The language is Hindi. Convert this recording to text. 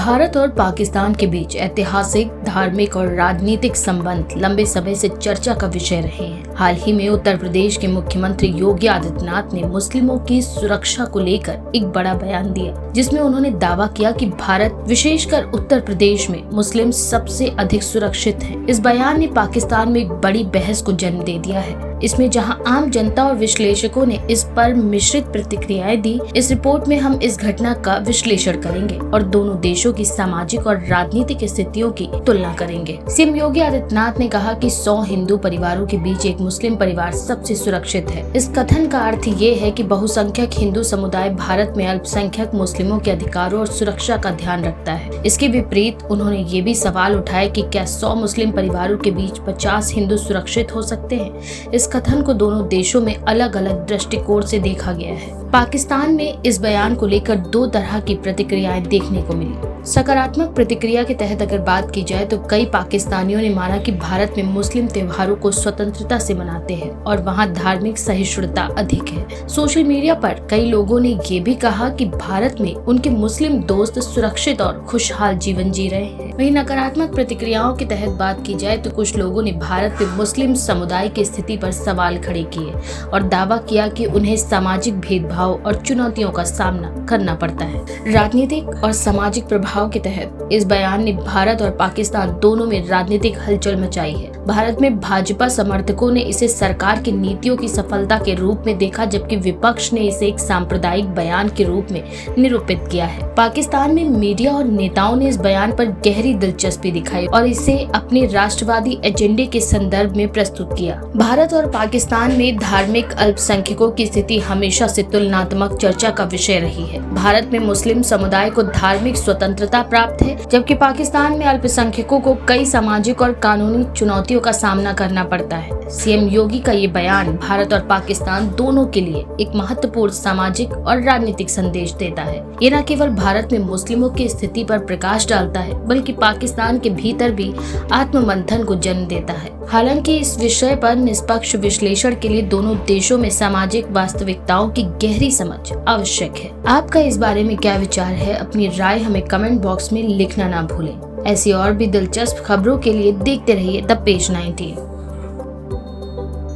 भारत और पाकिस्तान के बीच ऐतिहासिक, धार्मिक और राजनीतिक संबंध लंबे समय से चर्चा का विषय रहे हैं। हाल ही में उत्तर प्रदेश के मुख्यमंत्री योगी आदित्यनाथ ने मुस्लिमों की सुरक्षा को लेकर एक बड़ा बयान दिया, जिसमें उन्होंने दावा किया कि भारत, विशेषकर उत्तर प्रदेश में मुस्लिम सबसे अधिक सुरक्षित हैं। इस बयान ने पाकिस्तान में एक बड़ी बहस को जन्म दे दिया है। इसमें जहां आम जनता और विश्लेषकों ने इस पर मिश्रित प्रतिक्रियाएं दी, इस रिपोर्ट में हम इस घटना का विश्लेषण करेंगे और दोनों देशों की सामाजिक और राजनीतिक स्थितियों की तुलना करेंगे। सीएम योगी आदित्यनाथ ने कहा कि 100 हिंदू परिवारों के बीच एक मुस्लिम परिवार सबसे सुरक्षित है। इस कथन का अर्थ ये है कि बहुसंख्यक हिंदू समुदाय भारत में अल्पसंख्यक मुस्लिमों के अधिकारों और सुरक्षा का ध्यान रखता है। इसके विपरीत उन्होंने ये भी सवाल उठाया कि क्या 100 मुस्लिम परिवारों के बीच 50 हिंदू सुरक्षित हो सकते हैं। इस कथन को दोनों देशों में अलग अलग दृष्टिकोण से देखा गया है। पाकिस्तान में इस बयान को लेकर 2 तरह की प्रतिक्रियाएं देखने को मिली। सकारात्मक प्रतिक्रिया के तहत अगर बात की जाए तो कई पाकिस्तानियों ने माना कि भारत में मुस्लिम त्योहारों को स्वतंत्रता से मनाते हैं और वहां धार्मिक सहिष्णुता अधिक है। सोशल मीडिया पर कई लोगों ने ये भी कहा कि भारत में उनके मुस्लिम दोस्त सुरक्षित और खुशहाल जीवन जी रहे हैं। वहीं नकारात्मक प्रतिक्रियाओं के तहत बात की जाए तो कुछ लोगों ने भारत में मुस्लिम समुदाय की स्थिति पर सवाल खड़े किए और दावा किया कि उन्हें सामाजिक भेदभाव और चुनौतियों का सामना करना पड़ता है। राजनीतिक और सामाजिक प्रभाव के तहत इस बयान ने भारत और पाकिस्तान दोनों में राजनीतिक हलचल मचाई है। भारत में भाजपा समर्थकों ने इसे सरकार की नीतियों की सफलता के रूप में देखा, जबकि विपक्ष ने इसे एक सांप्रदायिक बयान के रूप में निरूपित किया है। पाकिस्तान में मीडिया और नेताओं ने इस बयान पर गहरी दिलचस्पी दिखाई और इसे अपने राष्ट्रवादी एजेंडे के संदर्भ में प्रस्तुत किया। भारत और पाकिस्तान में धार्मिक अल्पसंख्यकों की स्थिति हमेशा से तुलनात्मक चर्चा का विषय रही है। भारत में मुस्लिम समुदाय को धार्मिक स्वतंत्रता प्राप्त है, जबकि पाकिस्तान में अल्पसंख्यकों को कई सामाजिक और कानूनी चुनौतियों का सामना करना पड़ता है। सीएम योगी का ये बयान भारत और पाकिस्तान दोनों के लिए एक महत्वपूर्ण सामाजिक और राजनीतिक संदेश देता है। ये न केवल भारत में मुस्लिमों की स्थिति पर प्रकाश डालता है, बल्कि पाकिस्तान के भीतर भी आत्ममंथन को जन्म देता है। हालांकि इस विषय पर निष्पक्ष विश्लेषण के लिए दोनों देशों में सामाजिक वास्तविकताओं की गहरी समझ आवश्यक है। आपका इस बारे में क्या विचार है? अपनी राय हमें कमेंट बॉक्स में लिखना ना भूलें। ऐसी और भी दिलचस्प खबरों के लिए देखते रहिए द पेज 19।